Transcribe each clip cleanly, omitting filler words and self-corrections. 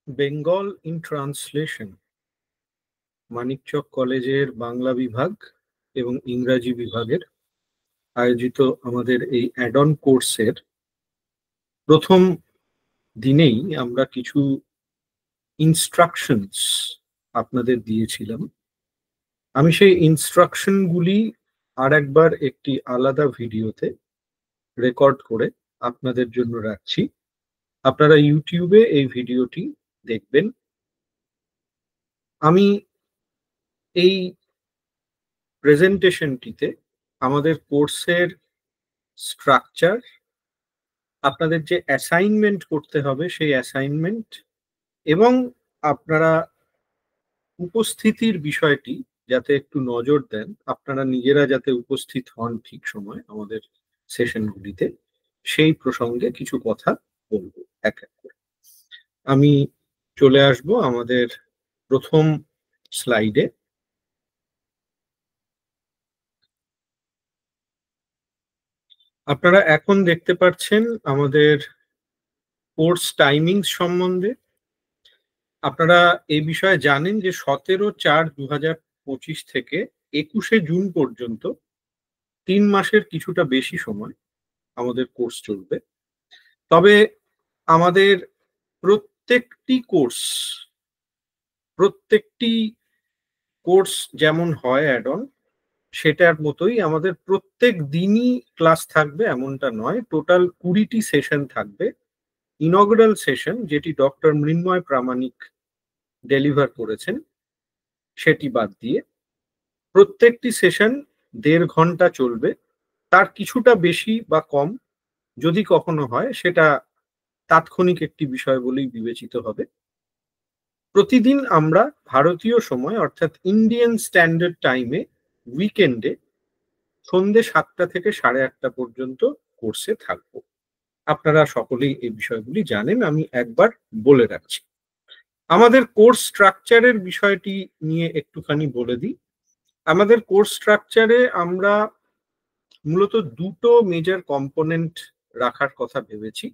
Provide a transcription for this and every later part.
Bengal in translation Manikchak কলেজের বাংলা বিভাগ এবং ইংরাজি বিভাগের আয়োজিত আমাদের এই অ্যাড অন কোর্সের প্রথম দিনেই আমরা কিছু ইনস্ট্রাকশনস আপনাদের দিয়েছিলাম। আমি সেই ইনস্ট্রাকশনগুলি আর একবার একটি আলাদা ভিডিওতে রেকর্ড করে আপনাদের জন্য রাখছি। আপনারা ইউটিউবে এই ভিডিওটি দেখবেন। আমি এই প্রেজেন্টেশনটিতে আমাদের কোর্সের স্ট্রাকচার, আপনাদের যে অ্যাসাইনমেন্ট করতে হবে সেই অ্যাসাইনমেন্ট এবং আপনারা উপস্থিতির বিষয়টি যাতে একটু নজর দেন, আপনারা নিজেরা যাতে উপস্থিত হন ঠিক সময় আমাদের সেশনগুলিতে, সেই প্রসঙ্গে কিছু কথা বলবো এক এক করে। আমি চলে আসব আমাদের প্রথম স্লাইডে। আপনারা এখন দেখতে পাচ্ছেন আমাদের কোর্স টাইমিং সম্বন্ধে। আপনারা এই বিষয়ে জানেন যে 17/4/2025 থেকে 21শে জুন পর্যন্ত 3 মাসের কিছুটা বেশি সময় আমাদের কোর্স চলবে। তবে আমাদের প্রত্যেকটি কোর্স যেমন হয় অ্যাড অন, সেটার মতোই আমাদের প্রত্যেক দিনই ক্লাস থাকবে এমনটা নয়। টোটাল 20টি সেশন থাকবে। ইনঅগ্রাল সেশন, যেটি ডক্টর মৃন্ময় প্রামাণিক ডেলিভার করেছেন, সেটি বাদ দিয়ে প্রত্যেকটি সেশন 1.5 ঘন্টা চলবে। তার কিছুটা বেশি বা কম যদি কখনো হয় সেটা তাৎক্ষণিক একটি বিষয় বলেই বিবেচিত হবে। প্রতিদিন আমরা ভারতীয় সময় অর্থাৎ ইন্ডিয়ান স্ট্যান্ডার্ড টাইমে উইকেন্ডে সন্ধ্যে 7টা থেকে 8:30 পর্যন্ত কোর্সে থাকব। আপনারা সকলেই এই বিষয়গুলি জানেন, আমি একবার বলে রাখছি। আমাদের কোর্স স্ট্রাকচারের বিষয়টি নিয়ে একটুখানি বলে দিই। আমাদের কোর্স স্ট্রাকচারে আমরা মূলত দুটো মেজর কম্পোনেন্ট রাখার কথা ভেবেছি।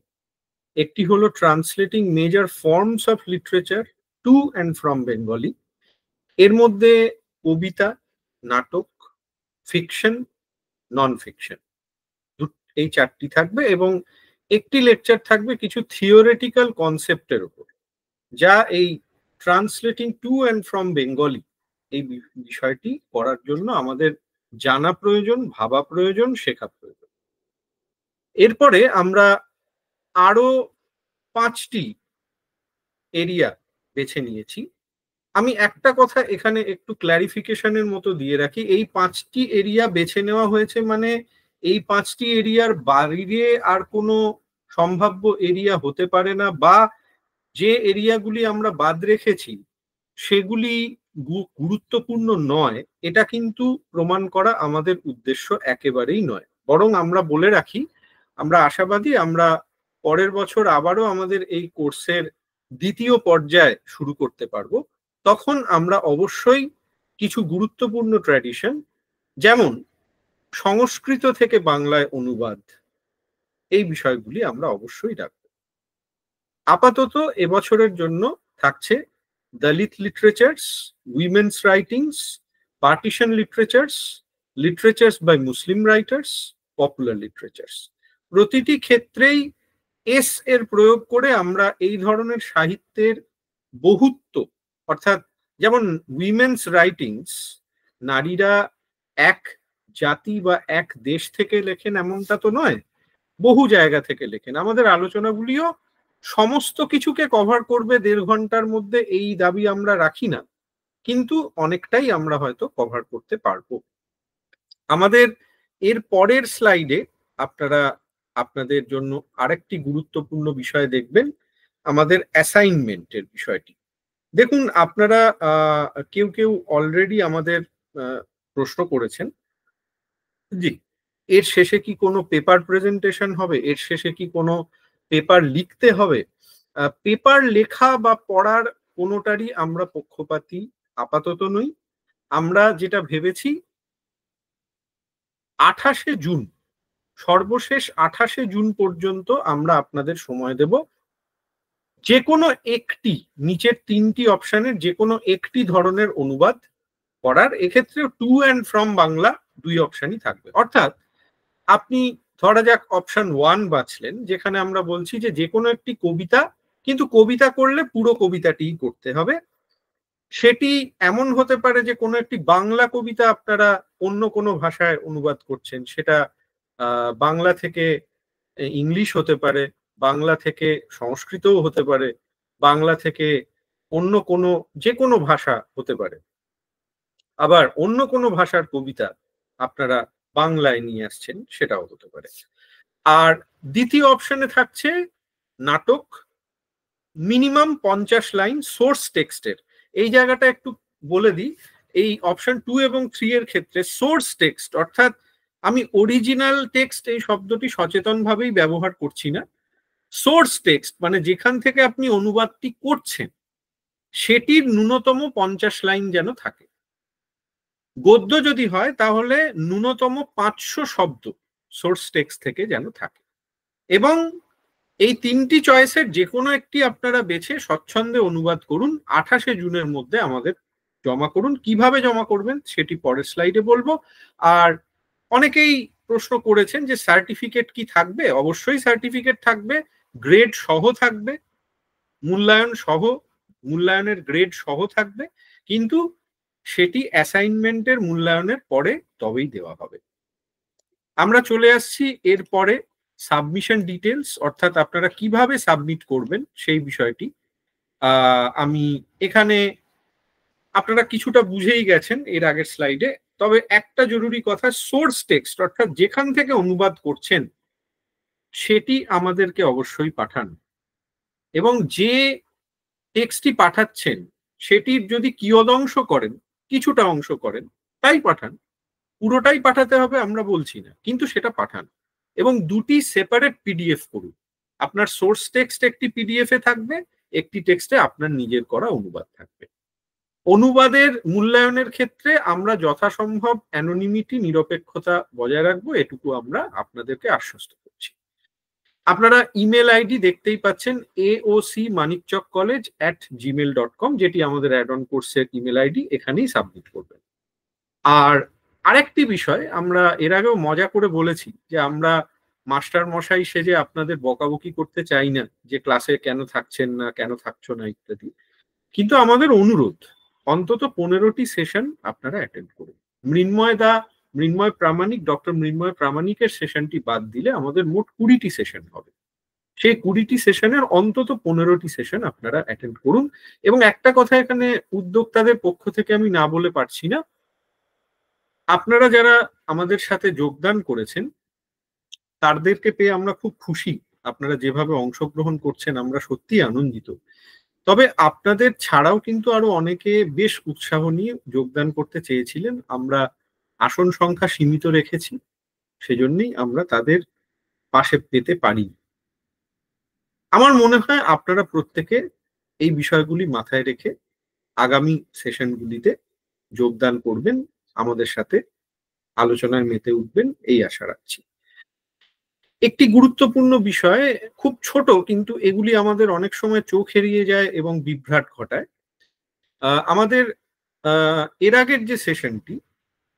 একটি হলো translating major forms of literature to and from Bengali. এর মধ্যে কবিতা, নাটক, ফিকশন, নন ফিকশন, এই 4টি থাকবে এবং একটি লেকচার থাকবে কিছু থিওরিটিক্যাল কনসেপ্টের উপর, যা এই translating to and from Bengali এই বিষয়টি করার জন্য আমাদের জানা প্রয়োজন, ভাবা প্রয়োজন, শেখা প্রয়োজন। এরপরে আমরা আরো 5টি এরিয়া বেছে নিয়েছি। আমি একটা কথা এখানে একটু ক্ল্যারিফিকেশনের মতো দিয়ে রাখি। এই 5টি এরিয়া বেছে নেওয়া হয়েছে মানে এই 5টি এরিয়ার বাইরে আর কোনো সম্ভাব্য এরিয়া হতে পারে না, বা যে এরিয়াগুলি আমরা বাদ রেখেছি সেগুলি গুরুত্বপূর্ণ নয়, এটা কিন্তু প্রমাণ করা আমাদের উদ্দেশ্য একেবারেই নয়। বরং আমরা বলে রাখি, আমরা আশাবাদী আমরা পরের বছর আবারও আমাদের এই কোর্সের দ্বিতীয় পর্যায় শুরু করতে পারবো। তখন আমরা অবশ্যই কিছু গুরুত্বপূর্ণ ট্র্যাডিশন, যেমন সংস্কৃত থেকে বাংলায় অনুবাদ, এই বিষয়গুলি আমরা অবশ্যই রাখবো। আপাতত এবছরের জন্য থাকছে Dalit literatures, women's writings, partition literatures, literatures by Muslim writers, popular literatures. প্রতিটি ক্ষেত্রেই এস এর প্রয়োগ করে আমরা এই ধরনের সাহিত্যের বহুত্ব, অর্থাৎ যেমন উইমেন্স রাইটিংস, নারীরা এক জাতি বা এক দেশ থেকে লেখেন এমনটা তো নয়, বহু জায়গা থেকে লেখেন। আমাদের আলোচনাগুলিও সমস্ত কিছুকে কভার করবে 1.5 ঘন্টার মধ্যে এই দাবি আমরা রাখি না, কিন্তু অনেকটাই আমরা হয়তো কভার করতে পারবো। আমাদের এর পরের স্লাইডে আপনারা আপনাদের জন্য আরেকটি গুরুত্বপূর্ণ বিষয় দেখবেন, আমাদের অ্যাসাইনমেন্টের বিষয়টি। দেখুন, আপনারা কেউ কেউ অলরেডি আমাদের প্রশ্ন করেছেন, জি এর শেষে কি কোনো পেপার প্রেজেন্টেশন হবে, এর শেষে কি কোনো পেপার লিখতে হবে? পেপার লেখা বা পড়ার কোনোটারই আমরা পক্ষপাতী আপাতত নই। আমরা যেটা ভেবেছি 28শে জুন, সর্বশেষ 28শে জুন পর্যন্ত আমরা আপনাদের সময় দেব যে কোনো একটি, নিচের 3টি অপশনের যে কোনো একটি ধরনের অনুবাদ করার, এক্ষেত্রে টু অ্যান্ড ফ্রম বাংলা 2 অপশনই থাকবে। অর্থাৎ আপনি ধরা যাক অপশন 1 বাছলেন, যেখানে আমরা বলছি যে যে কোনো একটি কবিতা, কিন্তু কবিতা করলে পুরো কবিতাটিই করতে হবে। সেটি এমন হতে পারে যে কোনো একটি বাংলা কবিতা আপনারা অন্য কোনো ভাষায় অনুবাদ করছেন, সেটা বাংলা থেকে ইংলিশ হতে পারে, বাংলা থেকে সংস্কৃতও হতে পারে, বাংলা থেকে অন্য কোনো যে কোনো ভাষা হতে পারে। আবার অন্য কোনো ভাষার কবিতা আপনারা বাংলায় নিয়ে আসছেন, সেটাও হতে পারে। আর দ্বিতীয় অপশনে থাকছে নাটক, মিনিমাম 50 লাইন সোর্স টেক্সটের। এই জায়গাটা একটু বলে দিই, এই অপশন 2 এবং 3 এর ক্ষেত্রে সোর্স টেক্সট, অর্থাৎ আমি অরিজিনাল টেক্সট এই শব্দটি সচেতনভাবেই ব্যবহার করছি না। সোর্স টেক্সট মানে যেখান থেকে আপনি অনুবাদটি করছেন সেটির ন্যূনতম 50 লাইন যেন থাকে। গদ্য যদি হয় তাহলে ন্যূনতম 500 শব্দ সোর্স টেক্সট থেকে যেন থাকে। এবং এই 3টি চয়েসের যে কোনো একটি আপনারা বেছে স্বচ্ছন্দে অনুবাদ করুন, 28শে জুনের মধ্যে আমাদের জমা করুন। কিভাবে জমা করবেন সেটি পরের স্লাইডে বলবো। আর অনেকেই প্রশ্ন করেছেন যে সার্টিফিকেট কি থাকবে? অবশ্যই সার্টিফিকেট থাকবে, গ্রেড সহ থাকবে, মূল্যায়ন সহ, মূল্যায়নের গ্রেড সহ থাকবে, কিন্তু সেটি অ্যাসাইনমেন্টের মূল্যায়নের পরে তবেই দেওয়া হবে। আমরা চলে আসছি এরপরে সাবমিশন ডিটেলস, অর্থাৎ আপনারা কিভাবে সাবমিট করবেন সেই বিষয়টি। আমি এখানে আপনারা কিছুটা বুঝেই গেছেন এর আগের স্লাইডে, তবে একটা জরুরি কথা, সোর্স টেক্সট অর্থাৎ যেখান থেকে অনুবাদ করছেন সেটি আমাদেরকে অবশ্যই পাঠান। এবং যে টেক্সটটি পাঠাচ্ছেন সেটির যদি কিয়দংশ করেন, কিছুটা অংশ করেন, তাই পাঠান। পুরোটাই পাঠাতে হবে আমরা বলছি না, কিন্তু সেটা পাঠান। এবং 2টি সেপারেট পিডিএফ করুন। আপনার সোর্স টেক্সট একটি পিডিএফ এ থাকবে, একটি টেক্সটে আপনার নিজের করা অনুবাদ থাকবে। অনুবাদের মূল্যায়নের ক্ষেত্রে আমরা যথাসম্ভব অ্যানোনিমিটি, নিরপেক্ষতা বজায় রাখবো, এটুকু আমরা আপনাদেরকে আশ্বস্ত করছি। আপনারা ইমেল আইডি দেখতেই পাচ্ছেন, aocmanikchokcollege@gmail.com, যেটি আমাদের অ্যাড অন কোর্সের ইমেল আইডি, এখানেই সাবমিট করবেন। আর আরেকটি বিষয়, আমরা এর আগেও মজা করে বলেছি যে আমরা মাস্টার মশাই সেজে আপনাদের বকাবকি করতে চাই না যে ক্লাসে কেন থাকছেন না, কেন থাকছো না ইত্যাদি, কিন্তু আমাদের অনুরোধ অন্তত 15টি সেশন আপনারা অ্যাটেন্ড করুন। মৃন্ময় প্রামাণিক, ডক্টর মৃন্ময় প্রামাণিকের সেশনটি বাদ দিলে আমাদের মোট 20টি সেশন হবে। সেই 20টি সেশনের অন্তত 15টি সেশন আপনারা অ্যাটেন্ড করুন। এবং একটা কথা এখানে উদ্যোক্তাদের পক্ষ থেকে আমি না বলে পারছি না, আপনারা যারা আমাদের সাথে যোগদান করেছেন তাদেরকে পেয়ে আমরা খুব খুশি। আপনারা যেভাবে অংশগ্রহণ করছেন আমরা সত্যি আনন্দিত। তবে আপনাদের ছাড়াও কিন্তু আরো অনেকে বেশ উৎসাহ নিয়ে যোগদান করতে চেয়েছিলেন। আমরা আসন সংখ্যা সীমিত রেখেছি, সেজন্যই আমরা তাদের পাশে পেতে পারি। আমার মনে হয় আপনারা প্রত্যেকে এই বিষয়গুলি মাথায় রেখে আগামী সেশনগুলিতে যোগদান করবেন, আমাদের সাথে আলোচনায় মেতে উঠবেন, এই আশা রাখছি। একটি গুরুত্বপূর্ণ বিষয়, খুব ছোট, কিন্তু এগুলি আমাদের অনেক সময় চোখ এড়িয়ে যায় এবং বিভ্রাট ঘটায়। আমাদের এর আগের যে সেশনটি,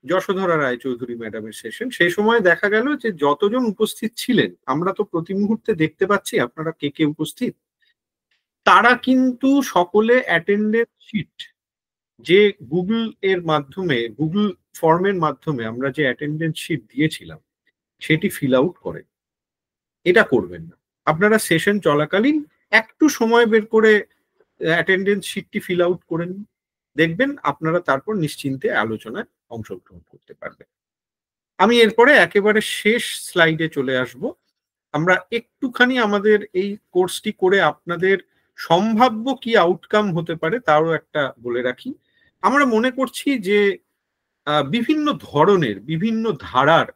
যশোধরা রায়চৌধুরী ম্যাডামের সেশন, সেই সময় দেখা গেল যে যতজন উপস্থিত ছিলেন, আমরা তো প্রতি মুহূর্তে দেখতে পাচ্ছি আপনারা কে কে উপস্থিত, তারা কিন্তু সকলে অ্যাটেন্ডেন্স শিট, যে গুগল এর মাধ্যমে, গুগল ফর্মের মাধ্যমে আমরা যে অ্যাটেন্ডেন্স শিট দিয়েছিলাম সেটি ফিল আউট করেন। এটা করবেন না। আপনারা সেশন চলাকালীন একটু সময় বের করে অ্যাটেন্ডেন্স শিটটি ফিল আউট করেন, দেখবেন আপনারা তারপর নিশ্চিন্তে আলোচনায় অংশগ্রহণ করতে পারবেন। আমি এরপরে একেবারে শেষ স্লাইডে চলে আসব। আমরা একটুখানি আমাদের এই কোর্সটি করে আপনাদের সম্ভাব্য কি আউটকাম হতে পারে তারও একটা বলে রাখি। আমরা মনে করছি যে বিভিন্ন ধরনের, বিভিন্ন ধারার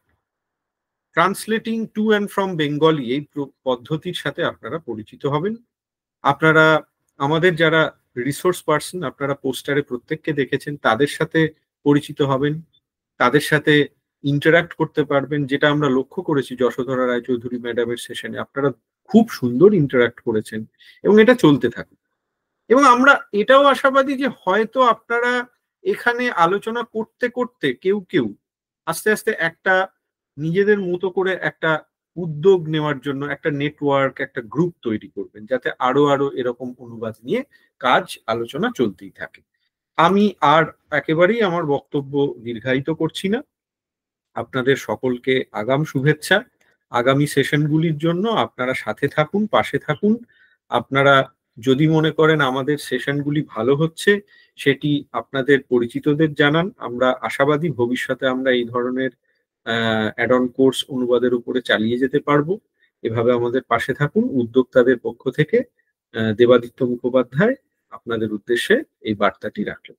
translating to and from Bengali এই পদ্ধতির সাথে আপনারা পরিচিত হবেন। আপনারা আমাদের যারা রিসোর্স পার্সন, আপনারা পোস্টারে প্রত্যেককে দেখেছেন, তাদের সাথে পরিচিত হবেন, তাদের সাথে ইন্টারাক্ট করতে পারবেন, যেটা আমরা লক্ষ্য করেছি যশোধরা রায়চৌধুরী ম্যাডামের সেশনে। আপনারা খুব সুন্দর ইন্টারাক্ট করেছেন, এবং এটা চলতে থাকে। এবং আমরা এটাও আশাবাদী যে হয়তো আপনারা এখানে আলোচনা করতে করতে কেউ কেউ আস্তে আস্তে একটা নিজেদের মতো করে একটা উদ্যোগ নেওয়ার জন্য একটা নেটওয়ার্ক, একটা গ্রুপ তৈরি করবেন, যাতে আরো আরো এরকম অনুবাদ নিয়ে কাজ আলোচনা চলতেই থাকে। আমি আর একেবারেই আমার বক্তব্য দীর্ঘায়িত করছি না। আপনাদের সকলকে আগাম শুভেচ্ছা। আগামী সেশনগুলির জন্য আপনারা সাথে থাকুন, পাশে থাকুন। আপনারা যদি মনে করেন আমাদের সেশনগুলি ভালো হচ্ছে, সেটি আপনাদের পরিচিতদের জানান। আমরা আশাবাদী ভবিষ্যতে আমরা এই ধরনের অ্যাড অন কোর্স অনুবাদের উপরে চালিয়ে যেতে পারবো। এভাবে আমাদের পাশে থাকুন। উদ্যোক্তাদের পক্ষ থেকে দেবাদিত্য মুখোপাধ্যায় আপনাদের উদ্দেশ্যে এই বার্তাটি রাখলেন।